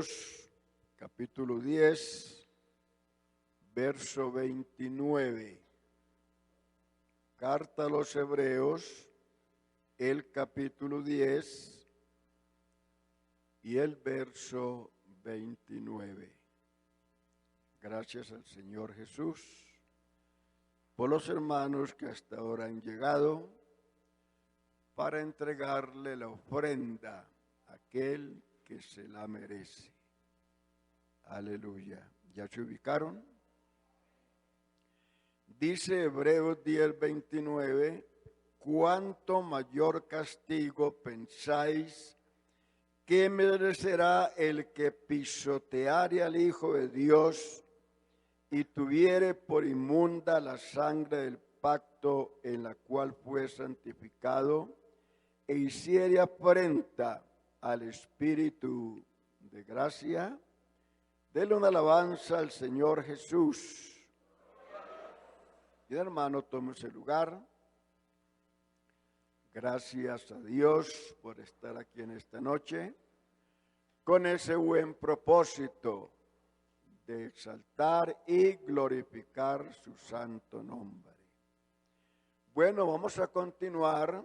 Hebreos, capítulo 10, verso 29. Carta a los Hebreos, el capítulo 10 y el verso 29. Gracias al Señor Jesús por los hermanos que hasta ahora han llegado para entregarle la ofrenda a aquel que se la merece. Aleluya. ¿Ya se ubicaron? Dice Hebreos 10:29, ¿cuánto mayor castigo pensáis que merecerá el que pisoteare al Hijo de Dios y tuviere por inmunda la sangre del pacto en la cual fue santificado e hiciere afrenta al Espíritu de gracia? Denle una alabanza al Señor Jesús. Y hermano, tome ese lugar. Gracias a Dios por estar aquí en esta noche con ese buen propósito de exaltar y glorificar su santo nombre. Bueno, vamos a continuar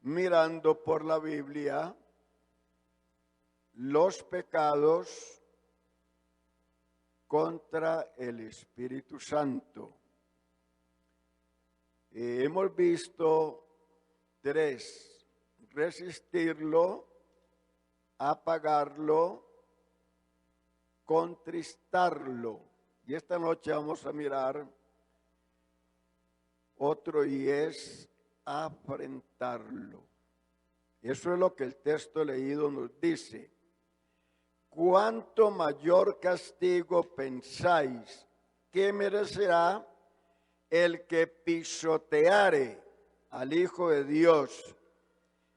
mirando por la Biblia los pecados contra el Espíritu Santo. Hemos visto 3: resistirlo, apagarlo, contristarlo. Y esta noche vamos a mirar otro, y es afrentarlo. Eso es lo que el texto leído nos dice. ¿Cuánto mayor castigo pensáis que merecerá el que pisoteare al Hijo de Dios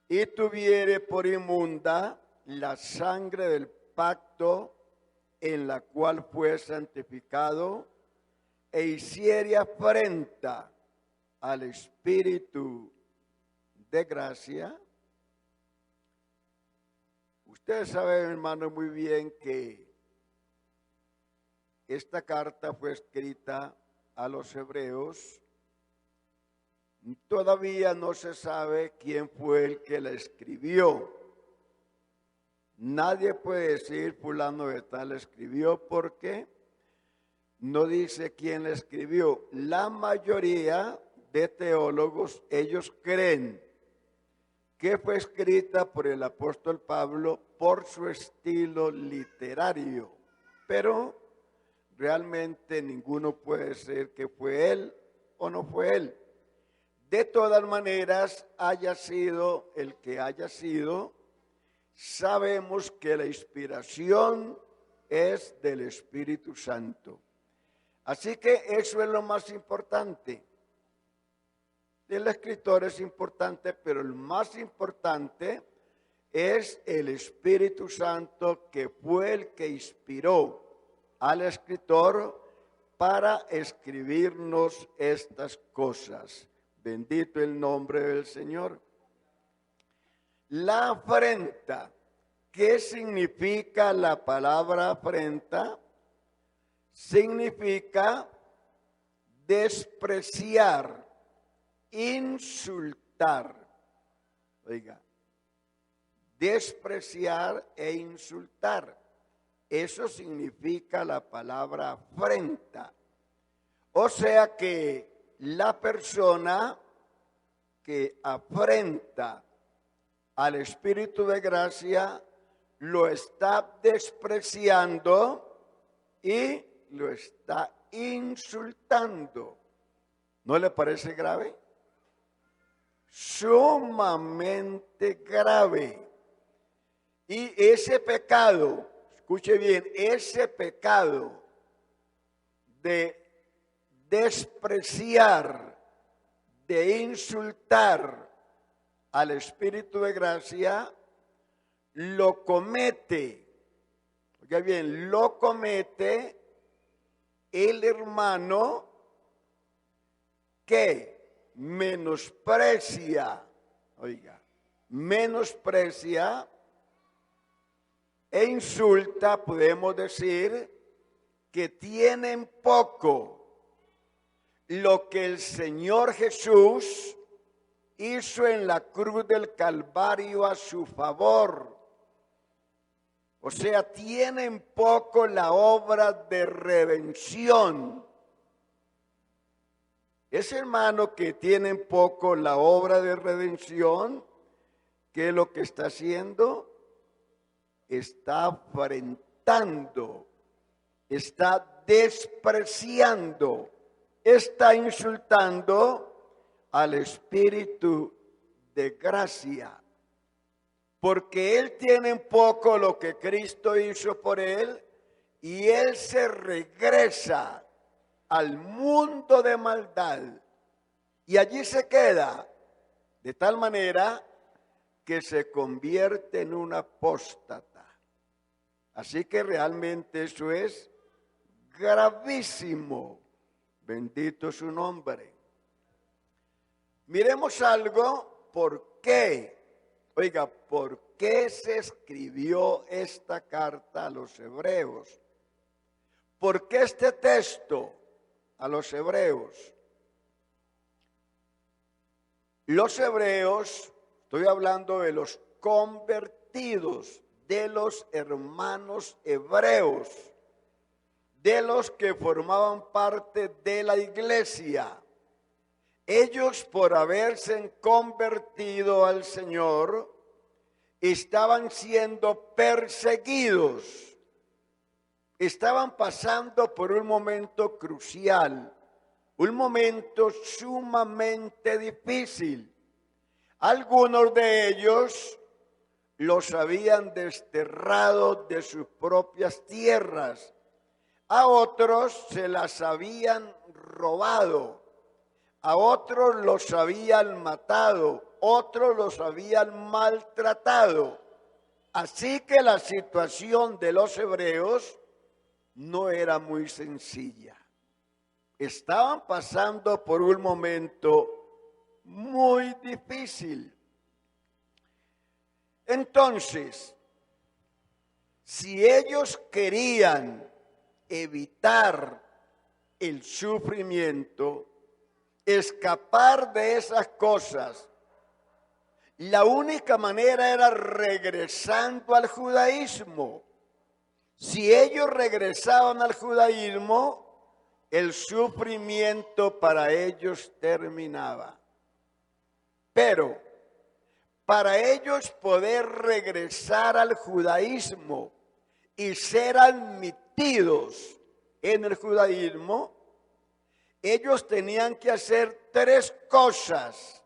y tuviere por inmunda la sangre del pacto en la cual fue santificado e hiciere afrenta al Espíritu de gracia? Ustedes saben, hermano, muy bien que esta carta fue escrita a los hebreos. Todavía no se sabe quién fue el que la escribió. Nadie puede decir fulano de tal escribió, porque no dice quién la escribió. La mayoría de teólogos, ellos creen que fue escrita por el apóstol Pablo por su estilo literario, pero realmente ninguno puede decir que fue él o no fue él. De todas maneras, haya sido el que haya sido, sabemos que la inspiración es del Espíritu Santo. Así que eso es lo más importante. El escritor es importante, pero el más importante es el Espíritu Santo, que fue el que inspiró al escritor para escribirnos estas cosas. Bendito el nombre del Señor. La afrenta. ¿Qué significa la palabra afrenta? Significa despreciar, insultar. Oiga, despreciar e insultar. Eso significa la palabra afrenta. O sea que la persona que afrenta al Espíritu de gracia lo está despreciando y lo está insultando. ¿No le parece grave? Sumamente grave. Y ese pecado, escuche bien, ese pecado de despreciar, de insultar al Espíritu de gracia, lo comete, oiga bien, lo comete el hermano que menosprecia, oiga, menosprecia e insulta, podemos decir que tienen poco lo que el Señor Jesús hizo en la cruz del Calvario a su favor. O sea, tienen poco la obra de redención. Ese hermano que tiene poco la obra de redención, ¿qué es lo que está haciendo? Está afrentando, está despreciando, está insultando al Espíritu de gracia. Porque él tiene en poco lo que Cristo hizo por él y él se regresa al mundo de maldad y allí se queda de tal manera que se convierte en un apóstata. Así que realmente eso es gravísimo. Bendito su nombre. Miremos algo, ¿por qué? Oiga, ¿por qué se escribió esta carta a los hebreos? ¿Por qué este texto a los hebreos? Los hebreos, estoy hablando de los convertidos, de los hermanos hebreos, de los que formaban parte de la iglesia. Ellos, por haberse convertido al Señor, estaban siendo perseguidos. Estaban pasando por un momento crucial, un momento sumamente difícil. Algunos de ellos los habían desterrado de sus propias tierras. A otros se las habían robado. A otros los habían matado, otros los habían maltratado. Así que la situación de los hebreos no era muy sencilla. Estaban pasando por un momento muy difícil. Entonces, si ellos querían evitar el sufrimiento, escapar de esas cosas, la única manera era regresando al judaísmo. Si ellos regresaban al judaísmo, el sufrimiento para ellos terminaba. Pero para ellos poder regresar al judaísmo y ser admitidos en el judaísmo, ellos tenían que hacer tres cosas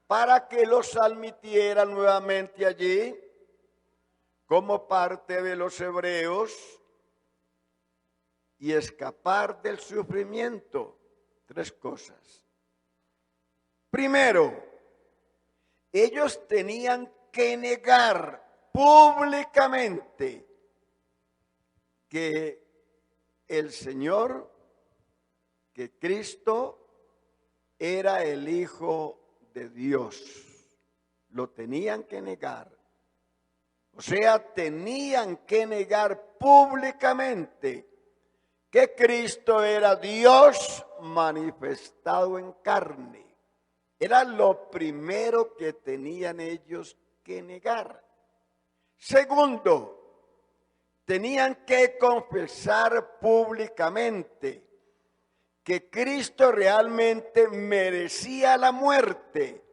para que los admitieran nuevamente allí como parte de los hebreos y escapar del sufrimiento. Tres cosas. Primero, ellos tenían que negar públicamente que el Señor, que Cristo era el Hijo de Dios. Lo tenían que negar. O sea, tenían que negar públicamente que Cristo era Dios manifestado en carne. Era lo primero que tenían ellos que negar. Segundo, tenían que confesar públicamente que Cristo realmente merecía la muerte,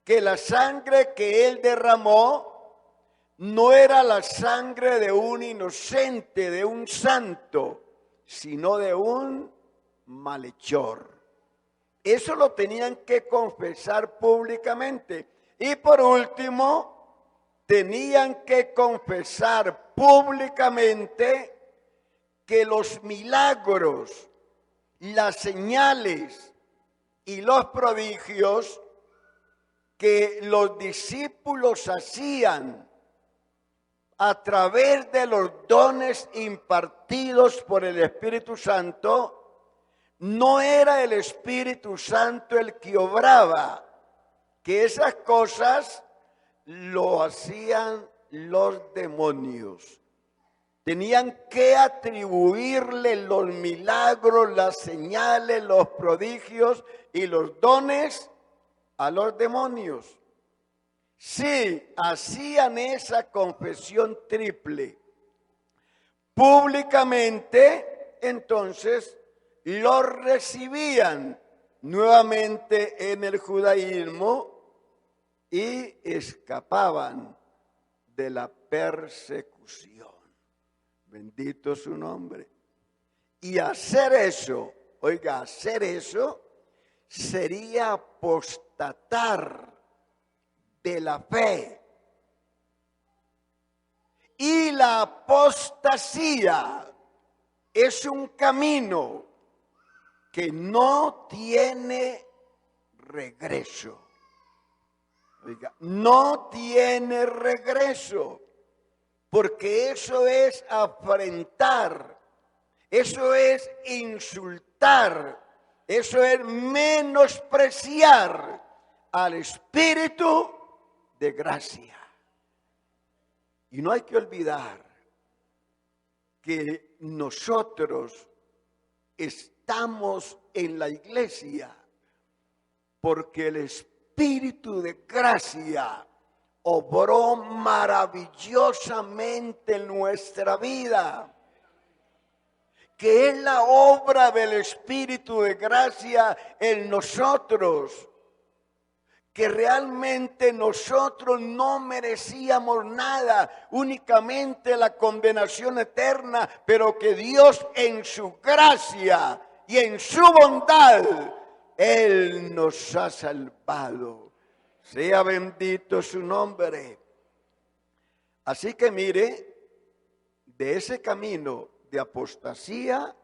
que la sangre que Él derramó no era la sangre de un inocente, de un santo, sino de un malhechor. Eso lo tenían que confesar públicamente. Y por último, tenían que confesar públicamente que los milagros, las señales y los prodigios que los discípulos hacían a través de los dones impartidos por el Espíritu Santo, no era el Espíritu Santo el que obraba, que esas cosas lo hacían los demonios. Tenían que atribuirle los milagros, las señales, los prodigios y los dones a los demonios. Si hacían esa confesión triple públicamente, entonces los recibían nuevamente en el judaísmo y escapaban de la persecución. Bendito su nombre. Y hacer eso, oiga, hacer eso sería apostatar de la fe. Y la apostasía es un camino que no tiene regreso. Oiga, no tiene regreso, porque eso es afrentar, eso es insultar, eso es menospreciar al Espíritu de gracia. Y no hay que olvidar que nosotros estamos en la iglesia porque el Espíritu de gracia obró maravillosamente en nuestra vida, que es la obra del Espíritu de gracia en nosotros, que realmente nosotros no merecíamos nada, únicamente la condenación eterna, pero que Dios en su gracia y en su bondad, Él nos ha salvado. Sea bendito su nombre. Así que mire, de ese camino de apostasía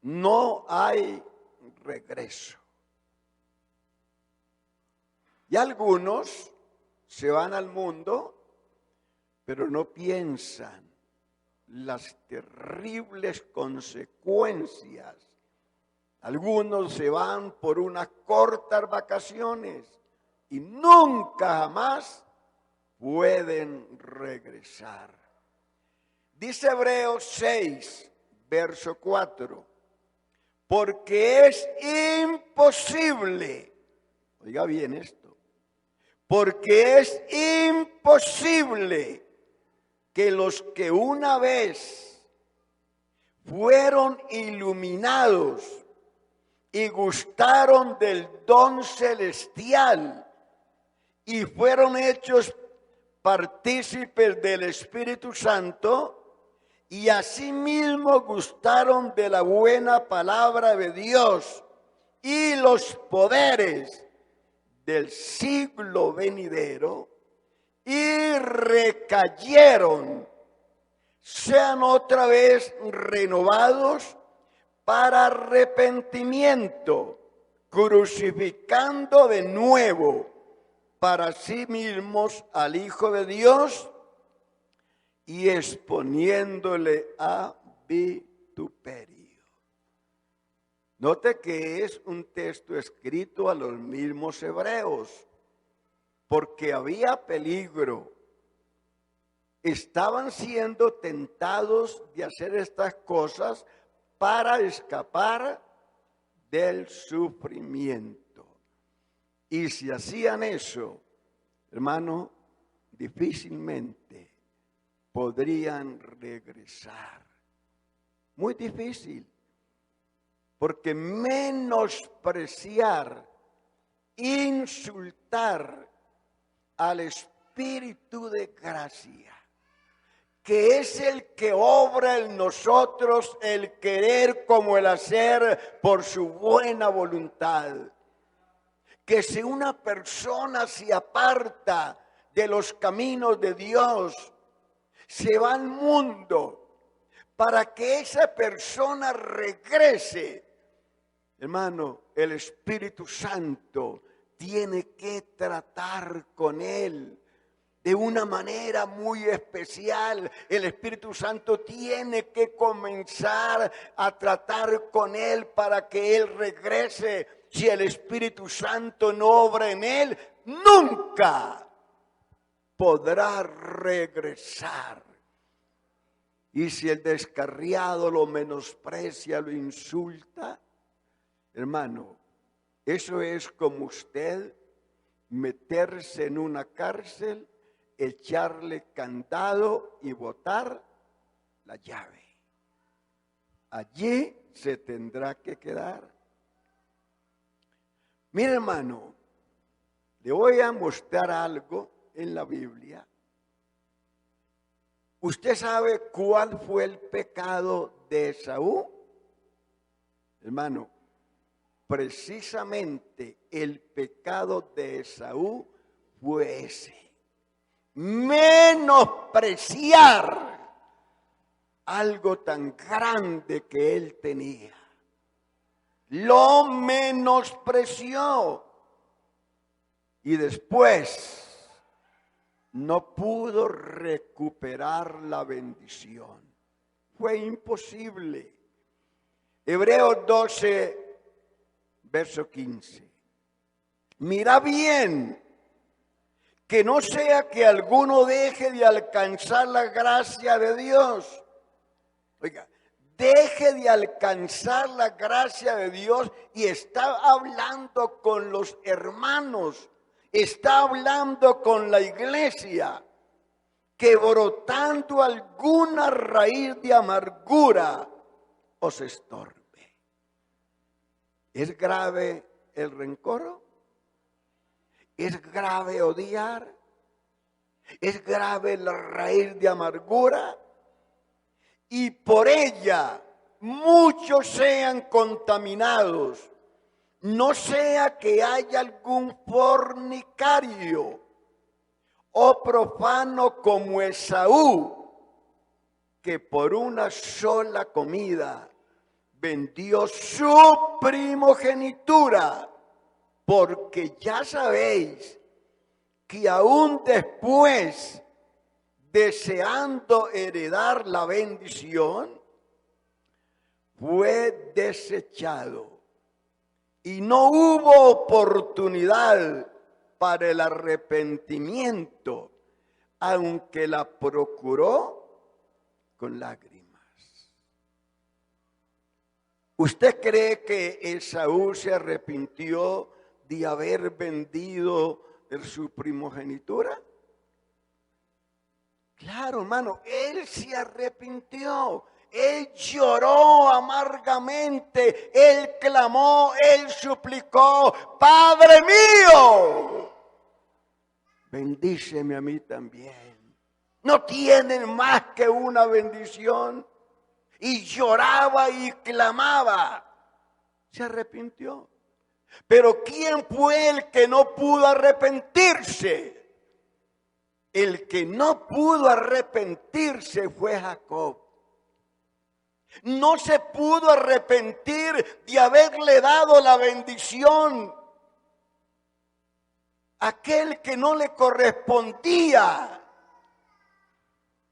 no hay regreso. Y algunos se van al mundo, pero no piensan las terribles consecuencias. Algunos se van por unas cortas vacaciones y nunca jamás pueden regresar. Dice Hebreos 6, verso 4, porque es imposible, oiga bien esto, porque es imposible que los que una vez fueron iluminados y gustaron del don celestial y fueron hechos partícipes del Espíritu Santo y asimismo gustaron de la buena palabra de Dios y los poderes del siglo venidero y recayeron, sean otra vez renovados para arrepentimiento, crucificando de nuevo para sí mismos al Hijo de Dios y exponiéndole a vituperio. Note que es un texto escrito a los mismos hebreos, porque había peligro. Estaban siendo tentados de hacer estas cosas para escapar del sufrimiento. Y si hacían eso, hermano, difícilmente podrían regresar. Muy difícil. Porque menospreciar, insultar al Espíritu de gracia, que es el que obra en nosotros el querer como el hacer por su buena voluntad. Que si una persona se aparta de los caminos de Dios, se va al mundo, para que esa persona regrese, hermano, el Espíritu Santo tiene que tratar con él de una manera muy especial. El Espíritu Santo tiene que comenzar a tratar con él para que él regrese. Si el Espíritu Santo no obra en él, nunca podrá regresar. Y si el descarriado lo menosprecia, lo insulta, hermano, eso es como usted meterse en una cárcel, echarle candado y botar la llave. Allí se tendrá que quedar. Mire, hermano, le voy a mostrar algo en la Biblia. ¿Usted sabe cuál fue el pecado de Esaú? Hermano, precisamente el pecado de Esaú fue ese: menospreciar algo tan grande que él tenía. Lo menospreció y después no pudo recuperar la bendición. Fue imposible. Hebreos 12, verso 15. Mira bien, que no sea que alguno deje de alcanzar la gracia de Dios. Oiga, deje de alcanzar la gracia de Dios, y está hablando con los hermanos, está hablando con la iglesia, que brotando alguna raíz de amargura os estorbe. ¿Es grave el rencor? ¿Es grave odiar? ¿Es grave la raíz de amargura? Y por ella muchos sean contaminados. No sea que haya algún fornicario o profano como Esaú, que por una sola comida vendió su primogenitura. Porque ya sabéis que aún después, deseando heredar la bendición, fue desechado y no hubo oportunidad para el arrepentimiento, aunque la procuró con lágrimas. ¿Usted cree que Esaú se arrepintió de haber vendido su primogenitura? Claro, hermano, él se arrepintió, él lloró amargamente, él clamó, él suplicó: Padre mío, bendíceme a mí también. ¿No tienen más que una bendición? Y lloraba y clamaba, se arrepintió. Pero ¿quién fue el que no pudo arrepentirse? El que no pudo arrepentirse fue Jacob. No se pudo arrepentir de haberle dado la bendición a aquel que no le correspondía.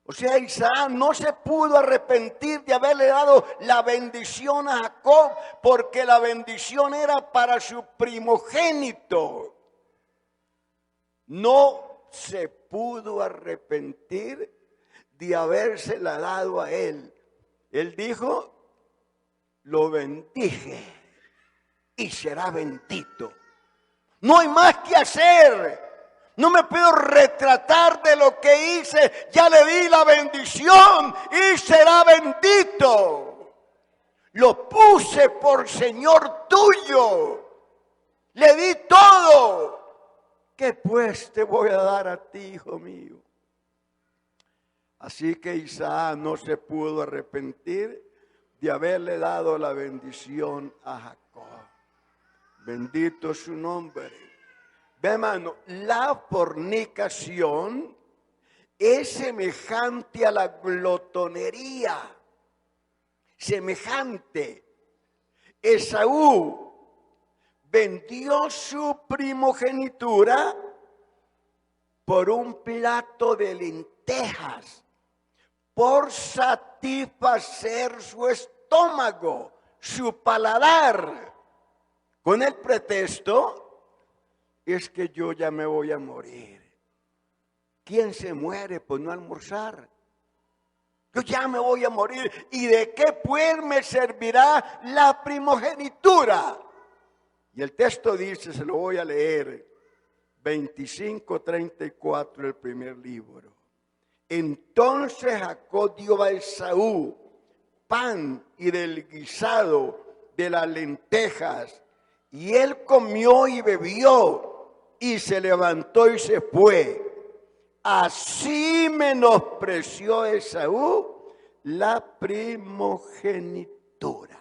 O sea, Isaac no se pudo arrepentir de haberle dado la bendición a Jacob, porque la bendición era para su primogénito. No se pudo arrepentir de habérsela dado a él. Él dijo: lo bendije y será bendito. No hay más que hacer. No me puedo retratar de lo que hice. Ya le di la bendición y será bendito. Lo puse por Señor tuyo. Le di todo. ¿Qué pues te voy a dar a ti, hijo mío? Así que Isaac no se pudo arrepentir de haberle dado la bendición a Jacob. Bendito su nombre. Ve, hermano, la fornicación es semejante a la glotonería. Semejante. Esaú vendió su primogenitura por un plato de lentejas, por satisfacer su estómago, su paladar, con el pretexto: es que yo ya me voy a morir. ¿Quién se muere por no almorzar? Yo ya me voy a morir. ¿Y de qué pues me servirá la primogenitura? Y el texto dice, se lo voy a leer, 25:34, el primer libro. Entonces Jacob dio a Esaú pan y del guisado de las lentejas, y él comió y bebió, y se levantó y se fue. Así menospreció Esaú la primogenitura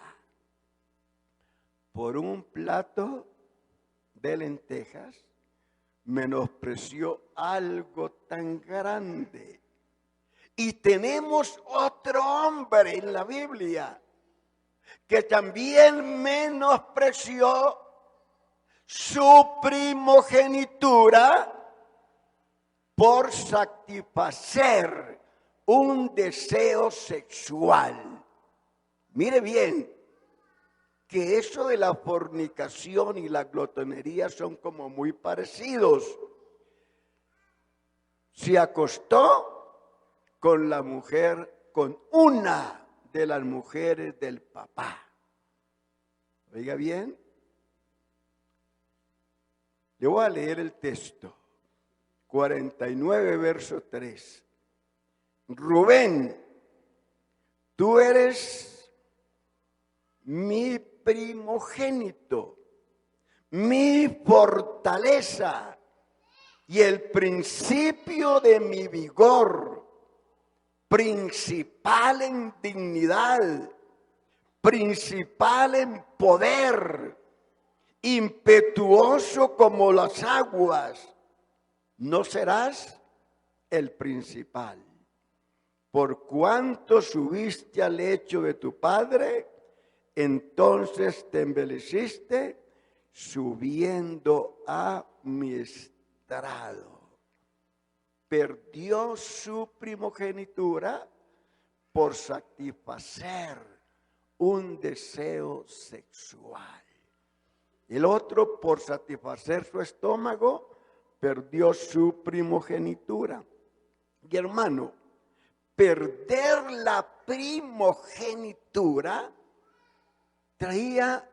por un plato de lentejas. Menospreció algo tan grande. Y tenemos otro hombre en la Biblia que también menospreció su primogenitura por satisfacer un deseo sexual. Mire bien, que eso de la fornicación y la glotonería son como muy parecidos. Se acostó con la mujer, con una de las mujeres del papá. Oiga bien, le voy a leer el texto. 49, verso 3. Rubén, tú eres mi primogénito, mi fortaleza y el principio de mi vigor, principal en dignidad, principal en poder, impetuoso como las aguas. No serás el principal. Por cuanto subiste al lecho de tu padre, entonces te embeleciste subiendo a mi estrado. Perdió su primogenitura por satisfacer un deseo sexual. El otro, por satisfacer su estómago, perdió su primogenitura. Y hermano, perder la primogenitura traía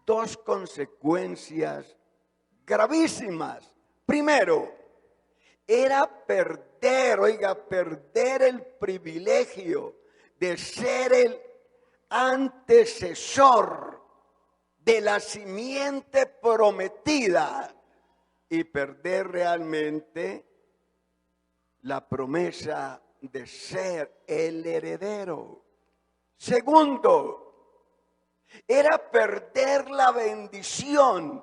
dos consecuencias gravísimas. Primero, era perder el privilegio de ser el antecesor de la simiente prometida y perder realmente la promesa de ser el heredero. Segundo, era perder la bendición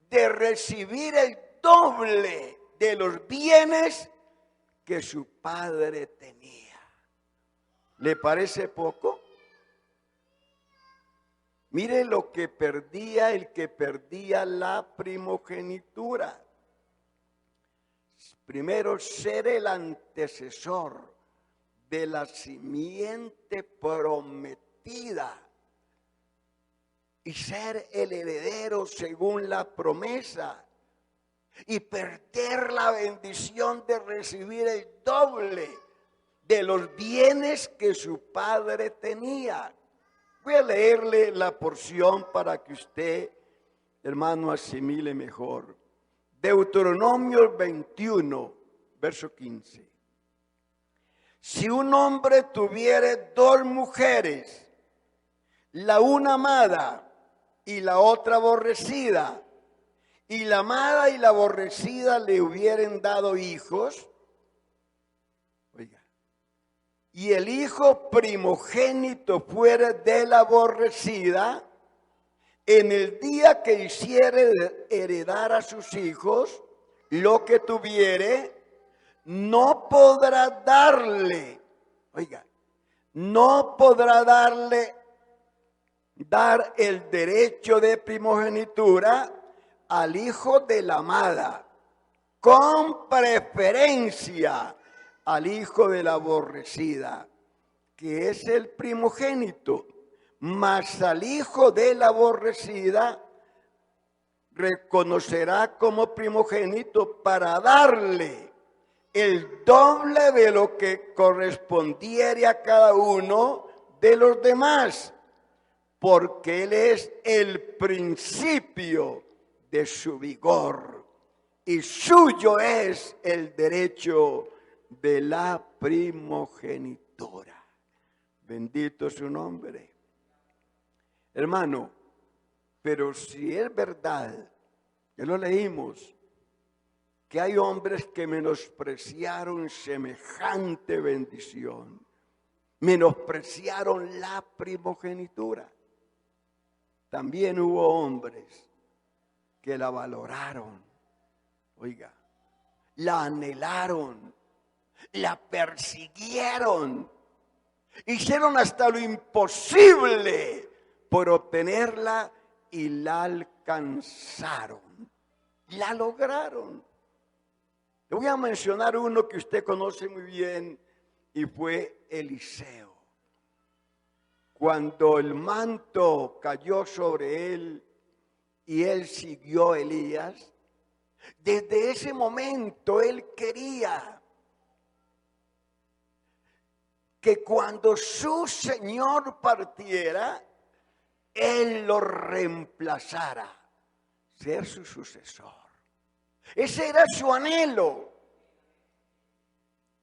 de recibir el doble de los bienes que su padre tenía. ¿Le parece poco? Mire lo que perdía el que perdía la primogenitura. Primero, ser el antecesor de la simiente prometida y ser el heredero según la promesa, y perder la bendición de recibir el doble de los bienes que su padre tenía. Voy a leerle la porción para que usted, hermano, asimile mejor. Deuteronomio 21, verso 15. Si un hombre tuviere dos mujeres, la una amada y la otra aborrecida, y la amada y la aborrecida le hubieren dado hijos, oiga, y el hijo primogénito fuera de la aborrecida, en el día que hiciere heredar a sus hijos lo que tuviere, no podrá darle, oiga, no podrá dar el derecho de primogenitura al hijo de la amada, con preferencia al hijo de la aborrecida, que es el primogénito, mas al hijo de la aborrecida reconocerá como primogénito para darle el doble de lo que correspondiere a cada uno de los demás, porque Él es el principio de su vigor y suyo es el derecho de la primogenitura. Bendito su nombre. Hermano, pero si es verdad, ya lo leímos, que hay hombres que menospreciaron semejante bendición, menospreciaron la primogenitura. También hubo hombres que la valoraron, oiga, la anhelaron, la persiguieron, hicieron hasta lo imposible por obtenerla y la alcanzaron, la lograron. Le voy a mencionar uno que usted conoce muy bien y fue Eliseo. Cuando el manto cayó sobre él y él siguió a Elías, desde ese momento él quería que cuando su Señor partiera, él lo reemplazara, ser su sucesor. Ese era su anhelo.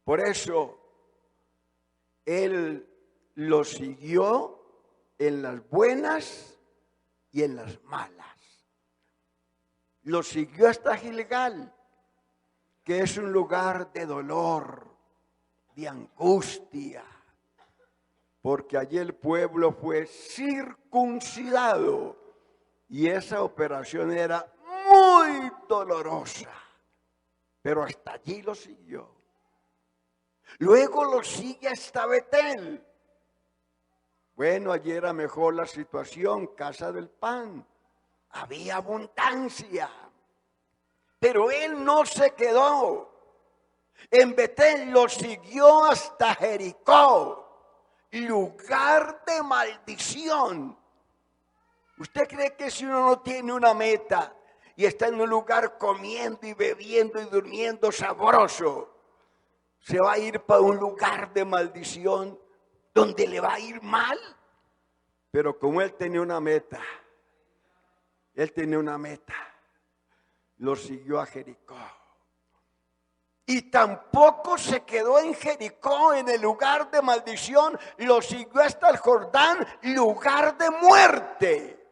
Por eso, él lo siguió en las buenas y en las malas. Lo siguió hasta Gilgal, que es un lugar de dolor, de angustia, porque allí el pueblo fue circuncidado y esa operación era muy dolorosa, pero hasta allí lo siguió. Luego lo sigue hasta Betel. Bueno, allí era mejor la situación, casa del pan, había abundancia, pero él no se quedó. En Betel lo siguió hasta Jericó, lugar de maldición. ¿Usted cree que si uno no tiene una meta y está en un lugar comiendo y bebiendo y durmiendo sabroso, se va a ir para un lugar de maldición donde le va a ir mal? Pero como él tenía una meta, lo siguió a Jericó. Y tampoco se quedó en Jericó, en el lugar de maldición, lo siguió hasta el Jordán, lugar de muerte.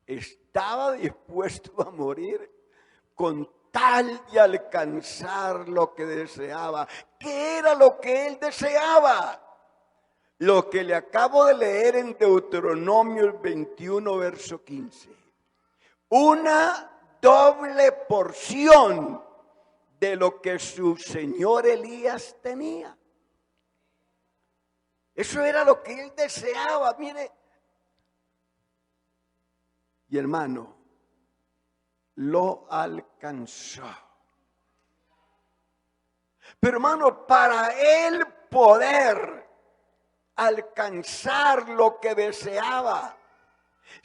Estaba dispuesto a morir con tal de alcanzar lo que deseaba. ¿Qué era lo que él deseaba? Lo que le acabo de leer en Deuteronomio 21, verso 15. Una doble porción de lo que su señor Elías tenía. Eso era lo que él deseaba, mire. Y hermano, lo alcanzó. Pero hermano, para él poder alcanzar lo que deseaba,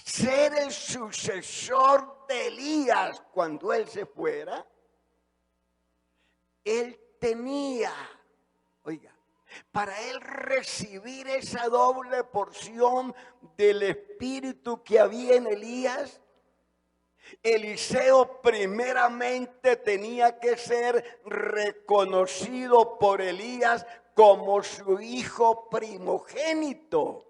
ser el sucesor de Elías cuando él se fuera, él tenía, oiga, para él recibir esa doble porción del espíritu que había en Elías, Eliseo primeramente tenía que ser reconocido por Elías como su hijo primogénito.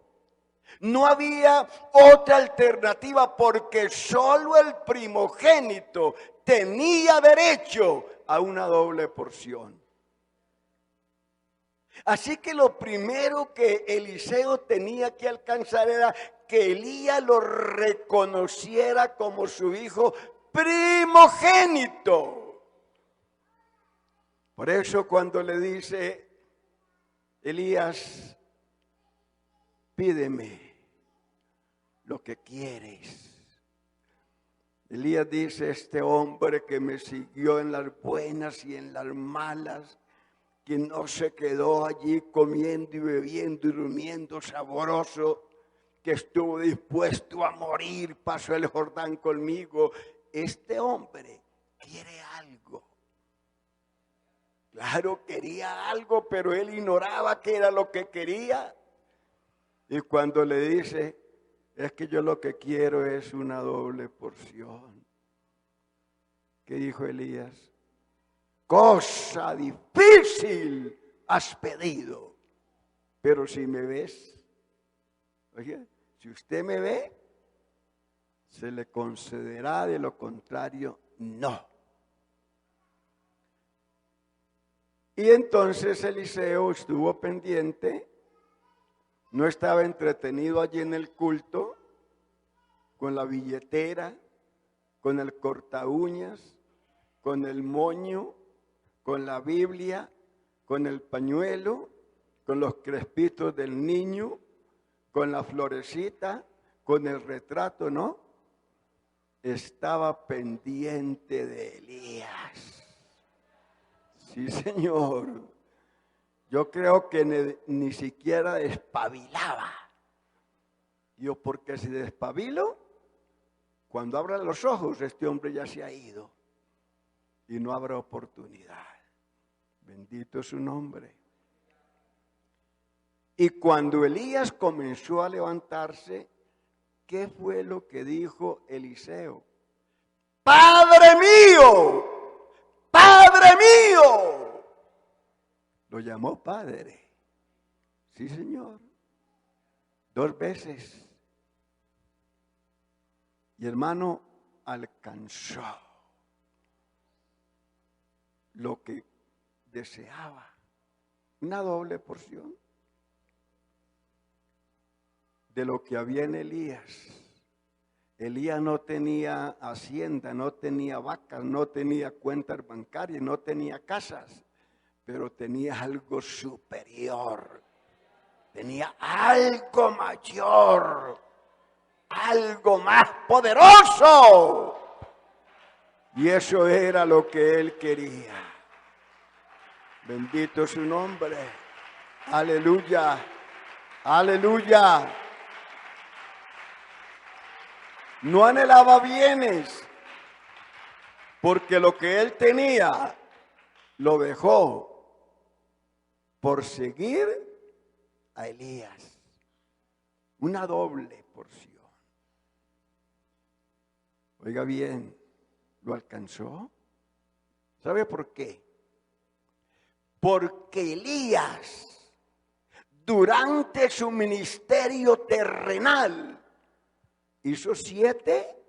No había otra alternativa porque solo el primogénito tenía derecho a una doble porción. Así que lo primero que Eliseo tenía que alcanzar era que Elías lo reconociera como su hijo primogénito. Por eso cuando le dice Elías, pídeme lo que quieres. Elías dice, este hombre que me siguió en las buenas y en las malas, que no se quedó allí comiendo y bebiendo y durmiendo sabroso, que estuvo dispuesto a morir, pasó el Jordán conmigo. Este hombre quiere algo. Claro, quería algo, pero él ignoraba qué era lo que quería. Y cuando le dice, es que yo lo que quiero es una doble porción. ¿Qué dijo Elías? Cosa difícil has pedido, pero si me ves, oye, si usted me ve, se le concederá, de lo contrario, no. Y entonces Eliseo estuvo pendiente, no estaba entretenido allí en el culto, con la billetera, con el corta uñas, con el moño, con la Biblia, con el pañuelo, con los crespitos del niño, con la florecita, con el retrato, ¿no? Estaba pendiente de Elías. Sí, Señor. Yo creo que ni siquiera despabilaba. Yo, porque si despabilo, cuando abra los ojos, este hombre ya se ha ido y no habrá oportunidad. Bendito es su nombre. Y cuando Elías comenzó a levantarse, ¿qué fue lo que dijo Eliseo? ¡Padre mío! ¡Padre mío! Lo llamó padre. Sí, Señor. 2 veces. Y hermano, alcanzó lo que deseaba. Una doble porción de lo que había en Elías. Elías no tenía hacienda, no tenía vacas, no tenía cuentas bancarias, no tenía casas, pero tenía algo superior. Tenía algo mayor, algo más poderoso. Y eso era lo que él quería. Bendito es su nombre. Aleluya. Aleluya. No anhelaba bienes, porque lo que él tenía lo dejó por seguir a Elías. Una doble porción. Oiga bien, ¿lo alcanzó? ¿Sabe por qué? Porque Elías, durante su ministerio terrenal, hizo 7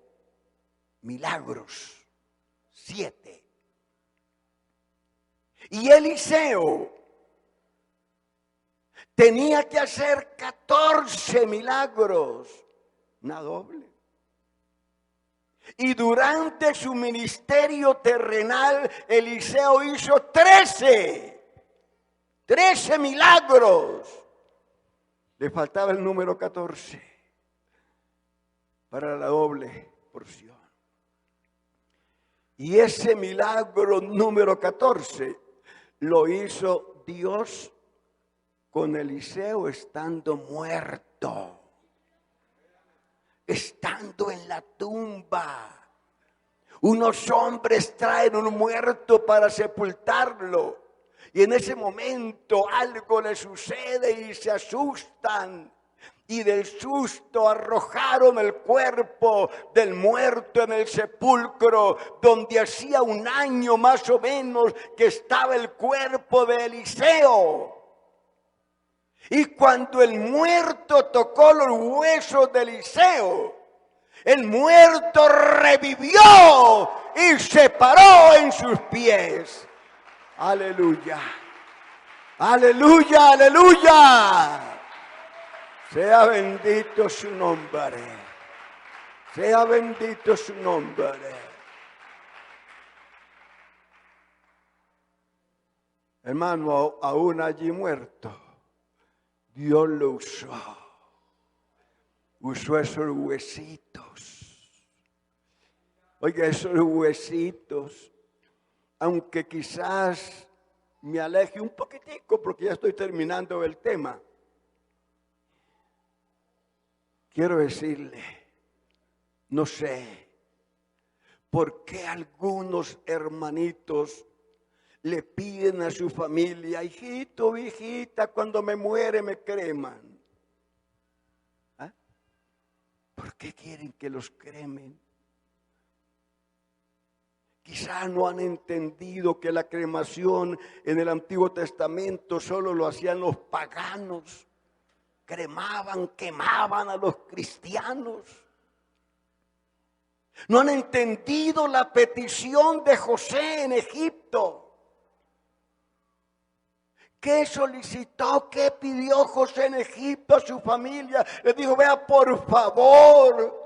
milagros. 7. Y Eliseo tenía que hacer 14 milagros. Una doble. Y durante su ministerio terrenal, Eliseo hizo 13 milagros. Le faltaba el número 14 para la doble porción. Y ese milagro número 14 lo hizo Dios con Eliseo estando muerto, estando en la tumba. Unos hombres traen un muerto para sepultarlo, y en ese momento algo le sucede y se asustan. Y del susto arrojaron el cuerpo del muerto en el sepulcro, donde hacía 1 año más o menos que estaba el cuerpo de Eliseo. Y cuando el muerto tocó los huesos de Eliseo, el muerto revivió y se paró en sus pies. Aleluya, aleluya, aleluya. Sea bendito su nombre. Sea bendito su nombre. Hermano, aún allí muerto, Dios lo usó. Usó esos huesitos. Oiga, esos huesitos, aunque quizás me aleje un poquitico porque ya estoy terminando el tema. Quiero decirle, no sé por qué algunos hermanitos le piden a su familia: hijito, hijita, cuando me muere me creman. ¿Ah? ¿Por qué quieren que los cremen? Quizás no han entendido que la cremación en el Antiguo Testamento solo lo hacían los paganos. Cremaban, quemaban a los cristianos. No han entendido la petición de José en Egipto. ¿Qué solicitó? ¿Qué pidió José en Egipto a su familia? Le dijo: vea, por favor,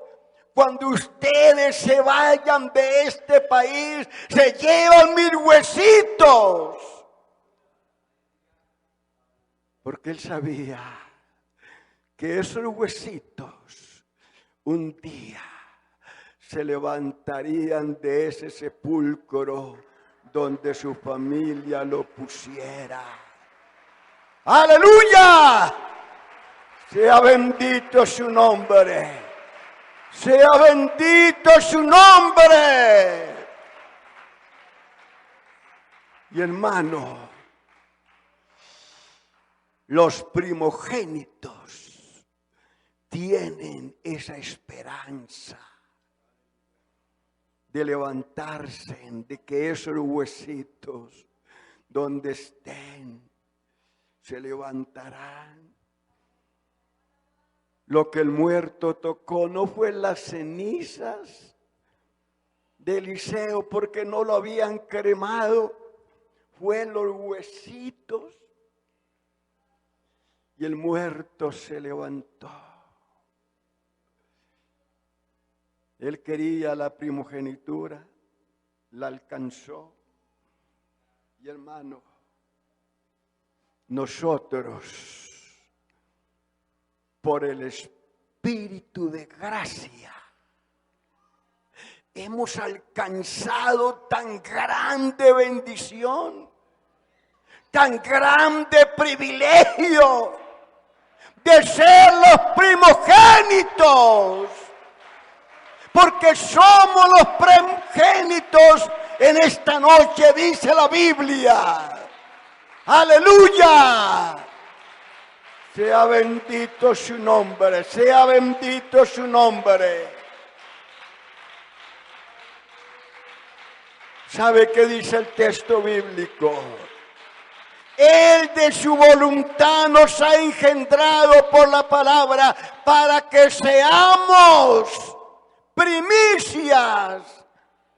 cuando ustedes se vayan de este país, se llevan mis huesitos. Porque él sabía que esos huesitos un día se levantarían de ese sepulcro donde su familia lo pusiera. ¡Aleluya! Sea bendito su nombre. Sea bendito su nombre. Y hermano, los primogénitos tienen esa esperanza de levantarse, de que esos huesitos donde estén se levantarán. Lo que el muerto tocó no fue las cenizas de Eliseo, porque no lo habían cremado, fue los huesitos. Y el muerto se levantó. Él quería la primogenitura, la alcanzó. Y hermano, nosotros, por el Espíritu de gracia, hemos alcanzado tan grande bendición, tan grande privilegio de ser los primogénitos, porque somos los primogénitos en esta noche, dice la Biblia. ¡Aleluya! Sea bendito su nombre, sea bendito su nombre. ¿Sabe qué dice el texto bíblico? Él de su voluntad nos ha engendrado por la palabra para que seamos primicias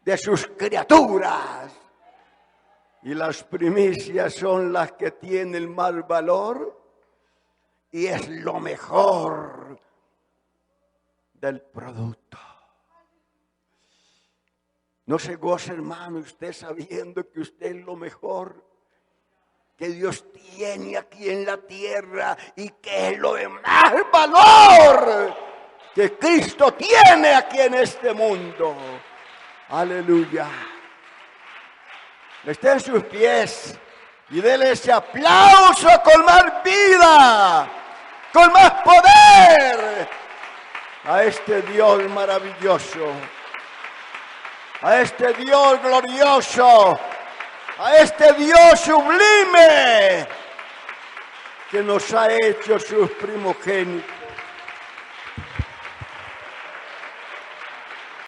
de sus criaturas. Y las primicias son las que tienen más valor y es lo mejor del producto. No se goce, hermano, usted sabiendo que usted es lo mejor que Dios tiene aquí en la tierra y que es lo de más valor que Cristo tiene aquí en este mundo. Aleluya. Esté en sus pies y déle ese aplauso con más vida, con más poder a este Dios maravilloso, a este Dios glorioso, a este Dios sublime que nos ha hecho sus primogénitos.